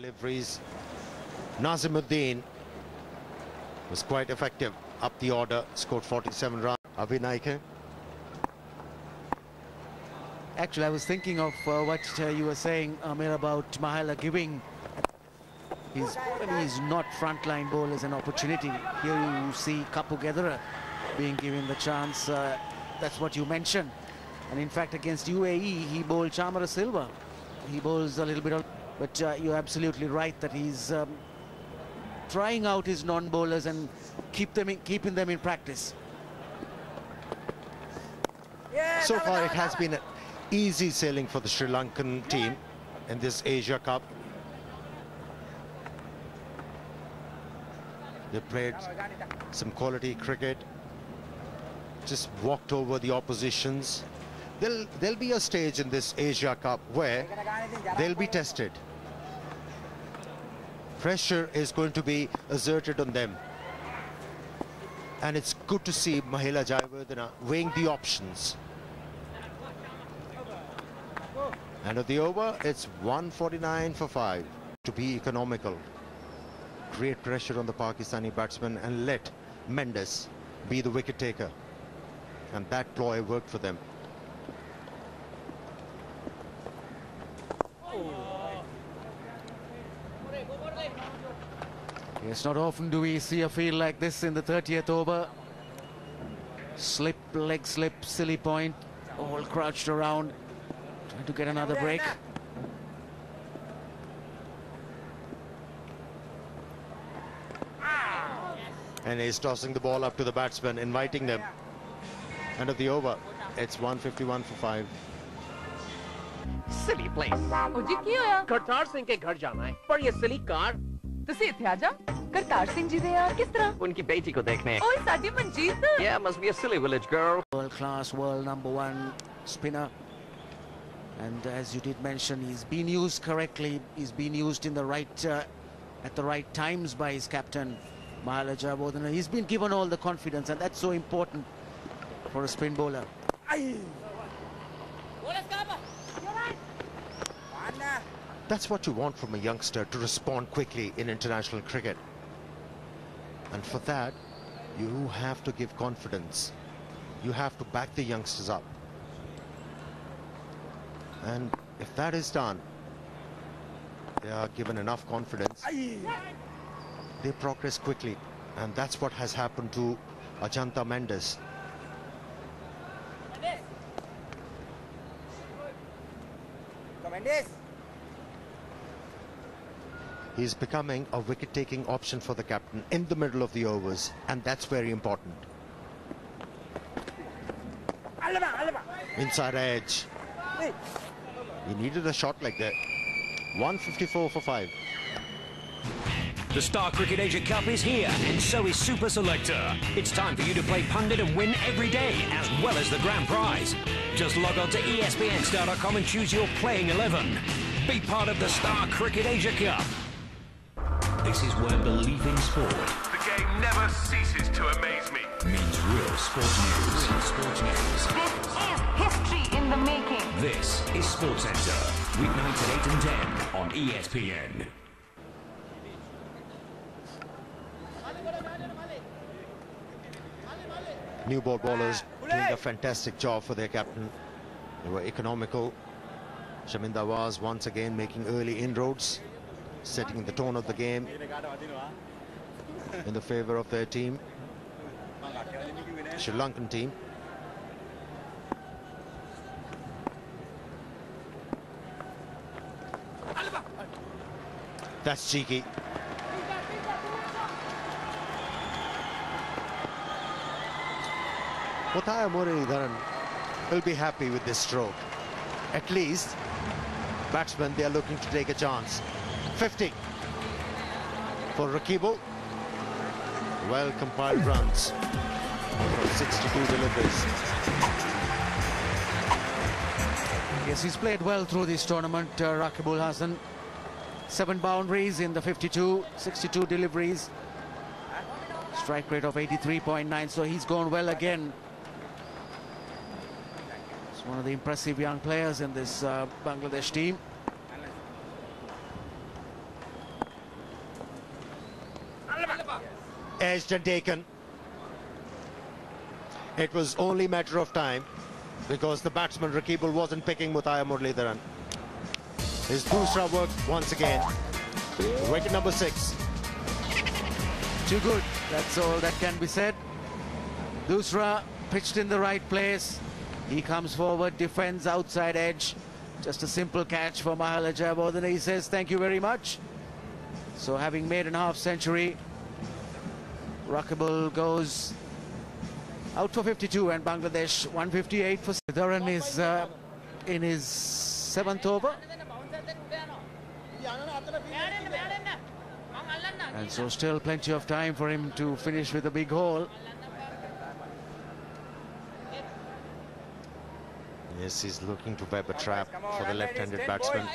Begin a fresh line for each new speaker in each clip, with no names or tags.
deliveries. Nazimuddin was quite effective up the order, scored 47 runs. LANKA.
Actually, I was thinking of what you were saying, Amir, about Mahela giving he's not frontline bowlers an opportunity. Here you see Kapugedera being given the chance. That's what you mentioned. And in fact, against UAE, he bowled Chamara Silva. He bowls a little bit of... But you're absolutely right that he's trying out his non-bowlers and keeping them in practice.
So far, it has been easy sailing for the Sri Lankan team in this Asia Cup. They played some quality cricket, just walked over the oppositions. There'll be a stage in this Asia Cup where they'll be tested. Pressure is going to be exerted on them. And it's good to see Mahela Jayawardene weighing the options. End of the over, it's 149 for 5. To be economical, create pressure on the Pakistani batsman and let Mendes be the wicket taker. And that ploy worked for them.
Yes, not often do we see a field like this in the 30th over. Slip, leg slip, silly point, all crouched around, trying to get another break.
And he's tossing the ball up to the batsman, inviting them. End of the over, it's 151 for 5.
Silly place.
Oh ji ki hoya?
Kartar Singh ke ghar jana hai. Par ye silly car.
ਤੁਸੀਂ ਇੱਥੇ ਆ ਜਾ ਕਰਤਾਰ ਸਿੰਘ ਜੀ ਦੇ ਯਾਰ ਕਿਸ ਤਰ੍ਹਾਂ
उनकी बेटी को देखने.
ਓਏ ਸਾਡੀ Manjeet
Yeah, must be a silly village girl.
World class, world #1 spinner. And as you did mention, he's been used correctly. He's been used in the right, at the right times by his captain, Mahela Jayawardene. He's been given all the confidence, and that's so important for a spin bowler.
That's what you want from a youngster, to respond quickly in international cricket. And for that, you have to give confidence. You have to back the youngsters up. And if that is done, they are given enough confidence, they progress quickly. And that's what has happened to Ajanta Mendes. He's becoming a wicket-taking option for the captain in the middle of the overs, and that's very important. Inside edge. He needed a shot like that. 154 for 5.
The Star Cricket Asia Cup is here, and so is Super Selector. It's time for you to play pundit and win every day, as well as the grand prize. Just log on to ESPNstar.com and choose your playing 11. Be part of the Star Cricket Asia Cup. This is where belief in sport,
the game never ceases to amaze me,
means real sports news.
This is history in the making.
This is Sports Center, weeknights at 8 and 10 on ESPN.
New ball bowlers doing a fantastic job for their captain. They were economical. Shaminda was once again making early inroads, setting the tone of the game in the favor of their team, Sri Lankan team. That's cheeky. Muthaiya Muralidharan will be happy with this stroke. At least, batsmen, they are looking to take a chance. 50 for Rakibu. Well compiled runs from 62 deliveries.
Yes, he's played well through this tournament, Rakibul Hasan. 7 boundaries in the 52, 62 deliveries. Strike rate of 83.9, so he's gone well again. He's one of the impressive young players in this Bangladesh team.
edged and taken. It was only a matter of time because the batsman Rakibul wasn't picking Mutaya Muralidharan. His dusra work once again. Wicket number 6.
Too good. That's all that can be said. Dusra pitched in the right place. He comes forward, defends outside edge. Just a simple catch for Mahal Jayawardene. He says thank you very much. So having made a half-century, Rakibul goes out for 52 and Bangladesh 158 for Dharan is in his 7th over. And so still plenty of time for him to finish with a big haul.
Yes, he's looking to web a trap for the left-handed batsman.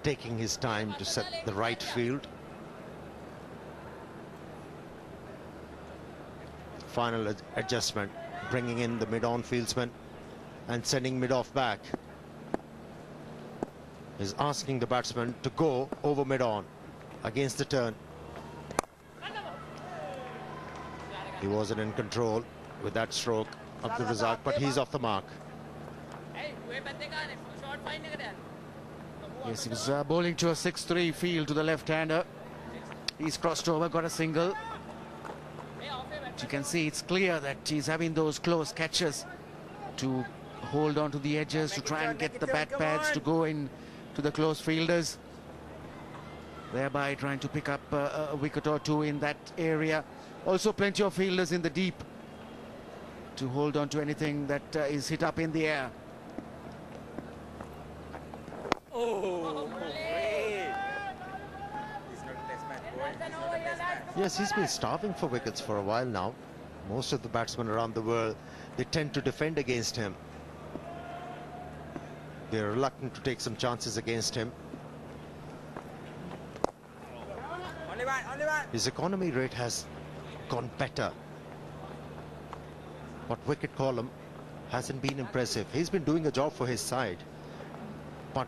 Taking his time to set the right field. Final adjustment, bringing in the mid-on fieldsman and sending mid-off back. Is asking the batsman to go over mid-on against the turn. He wasn't in control with that stroke of the result, but he's off the mark.
Yes, he was bowling to a 6-3 field to the left-hander. He's crossed over, got a single. But you can see it's clear that he's having those close catches to hold on to the edges, to try and get the bat pads to go in to the close fielders, thereby trying to pick up a wicket or two in that area. Also plenty of fielders in the deep to hold on to anything that is hit up in the air.
Yes, he's been starving for wickets for a while now. Most of the batsmen around the world, they tend to defend against him. They're reluctant to take some chances against him. His economy rate has gone better, but wicket column hasn't been impressive. He's been doing a job for his side, but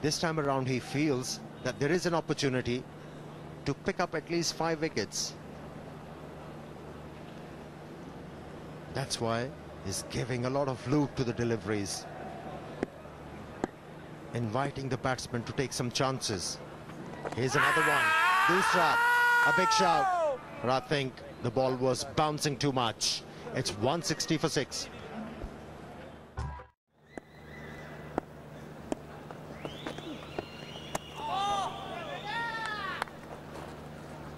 this time around he feels that there is an opportunity to pick up at least 5 wickets. That's why he's giving a lot of loop to the deliveries, inviting the batsman to take some chances. Here's another one. Dusra, a big shout. But I think the ball was bouncing too much. It's 160 for 6.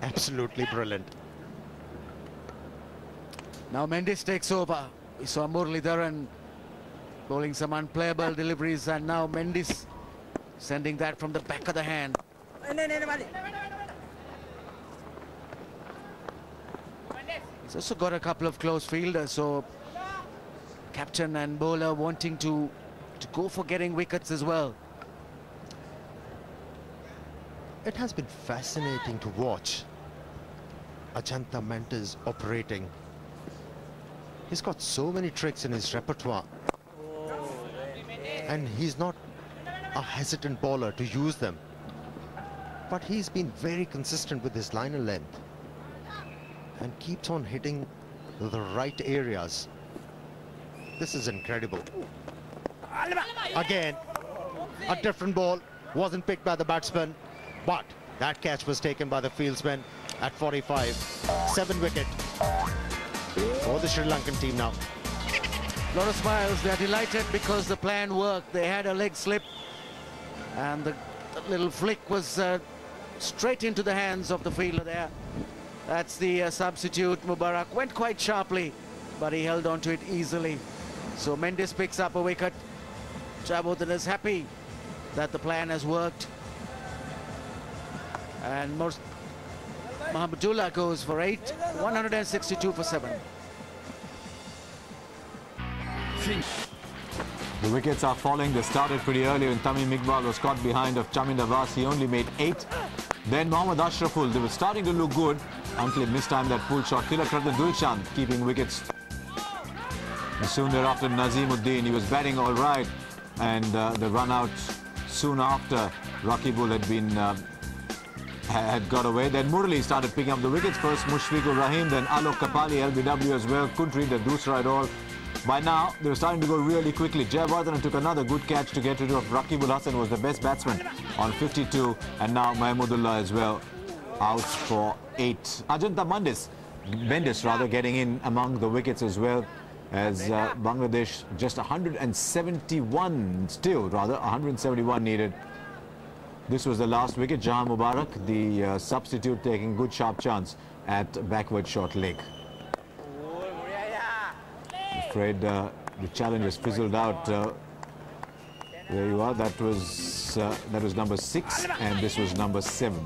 Absolutely brilliant.
Now Mendes takes over. We saw Muralidharan bowling some unplayable deliveries, and now Mendes sending that from the back of the hand. He's also got a couple of close fielders, so captain and bowler wanting to go for getting wickets as well.
It has been fascinating to watch Ajanta Mendes operating. He's got so many tricks in his repertoire, and he's not a hesitant bowler to use them, but he's been very consistent with his liner length and keeps on hitting the right areas. This is incredible. Again, a different ball, wasn't picked by the batsman, but that catch was taken by the fieldsman at 45. 7 wicket for the Sri Lankan team now.
A lot of smiles. They're delighted because the plan worked. They had a leg slip, and the little flick was straight into the hands of the fielder there. That's the substitute. Mubarak went quite sharply, but he held on to it easily. So Mendes picks up a wicket. Jayawardene is happy that the plan has worked. And Mahmudullah goes for 8, 162 for 7.
The wickets are falling. They started pretty early when Tamim Iqbal was caught behind of Chaminda Vas. He only made 8. Then Mohammad Ashraful, they were starting to look good until he missed time that pull shot. Tilakratne Dulchand keeping wickets. And soon thereafter, Nazimuddin, he was batting all right. And the run out soon after, Rakibul had got away. Then Murali started picking up the wickets. First Mushfiqur Rahim, then Alok Kapali, LBW as well. Couldn't read the dusra at all. By now, they were starting to go really quickly. Jayawardene took another good catch to get rid of Rakibul Hasan, was the best batsman on 52. And now Mahmudullah as well, out for 8. Ajanta Mendis rather, getting in among the wickets as well, as Bangladesh just 171 still, rather, 171 needed. This was the last wicket. Jahan Mubarak, the substitute, taking good sharp chance at backward short leg. I'm afraid the challenge has fizzled out. There you are. That was number 6, and this was number 7.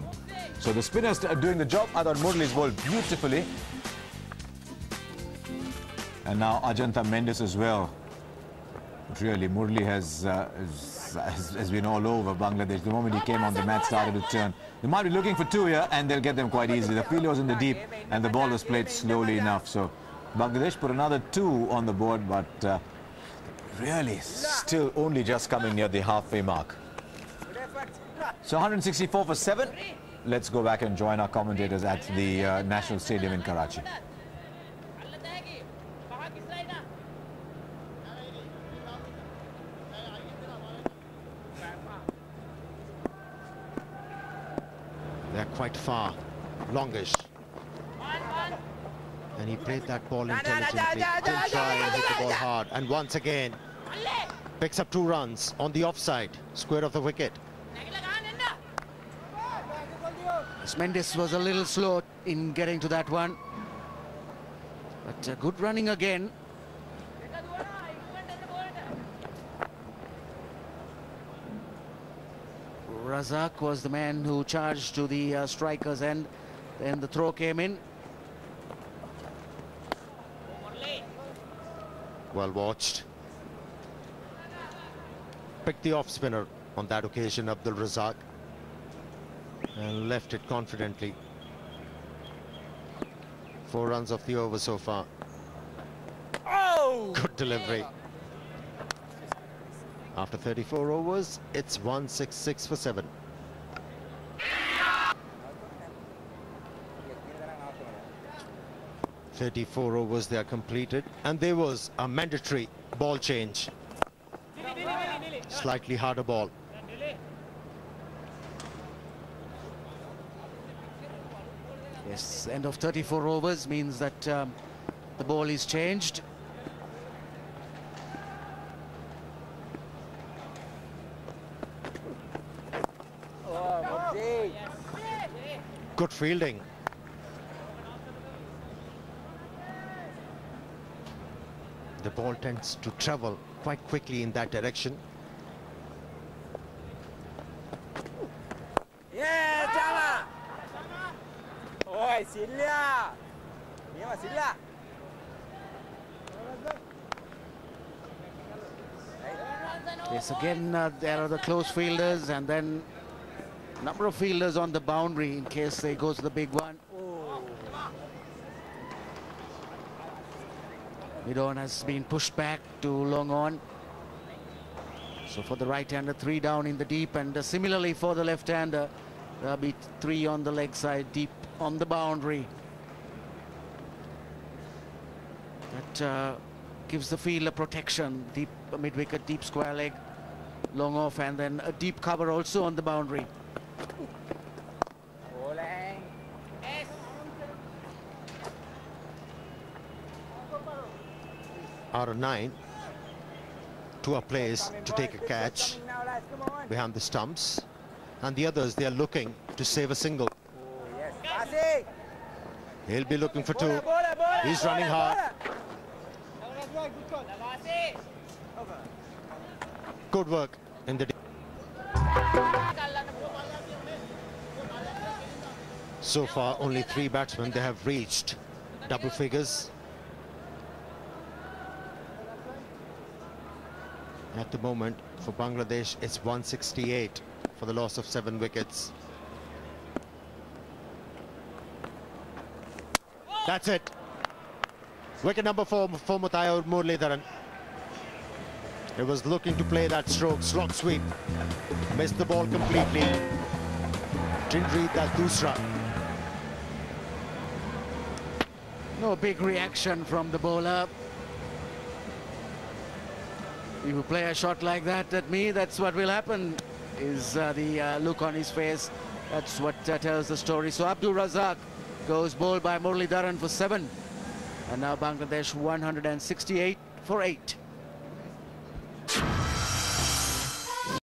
So the spinners are doing the job. I thought Murali's bowled beautifully. And now Ajanta Mendis as well. But really, Murali has been all over Bangladesh. The moment he came on, the match started to turn. They might be looking for 2 here, and they'll get them quite easily. The fielder was in the deep, and the ball was played slowly enough. So Bangladesh put another 2 on the board, but really still only just coming near the halfway mark. So 164 for 7. Let's go back and join our commentators at the National Stadium in Karachi.
They're quite far, longish. And he played that ball intelligently. Didn't try and hit the ball hard. And once again, picks up 2 runs on the offside, square of the wicket.
Mendis was a little slow in getting to that one. But good running again. Razak was the man who charged to the strikers, and then the throw came in.
Well watched. Picked the off spinner on that occasion, Abdul Razak, and left it confidently. 4 runs off the over so far. Oh! Good delivery. After 34 overs, it's 166 for 7. "34 overs they are completed, and there was a mandatory ball change. Slightly harder ball.
Yes, end of 34 overs means that the ball is changed.
Good fielding. The ball tends to travel quite quickly in that direction.
Yes, again, there are the close fielders, and then number of fielders on the boundary in case they go to the big one. Mid-on has been pushed back to long on. So for the right-hander, 3 down in the deep, and similarly for the left-hander, there'll be 3 on the leg side, deep on the boundary. That gives the fielder protection. Deep mid-wicket, deep square leg, long off, and then a deep cover also on the boundary.
Out of 9, 2 are placed to take a catch behind the stumps, and the others, they are looking to save a single. He'll be looking for 2. He's running hard. Good work in the... So far, only 3 batsmen, they have reached double figures. At the moment, for Bangladesh, it's 168 for the loss of 7 wickets. That's it. Wicket number 4 for Mutayur Muralidharan. He was looking to play that slog sweep. Missed the ball completely. Didn't read that dusra.
No big reaction from the bowler. If you play a shot like that at me, that's what will happen, is the look on his face. That's what tells the story. So Abdul Razak goes bowled by Muralidharan for 7. And now Bangladesh 168 for 8.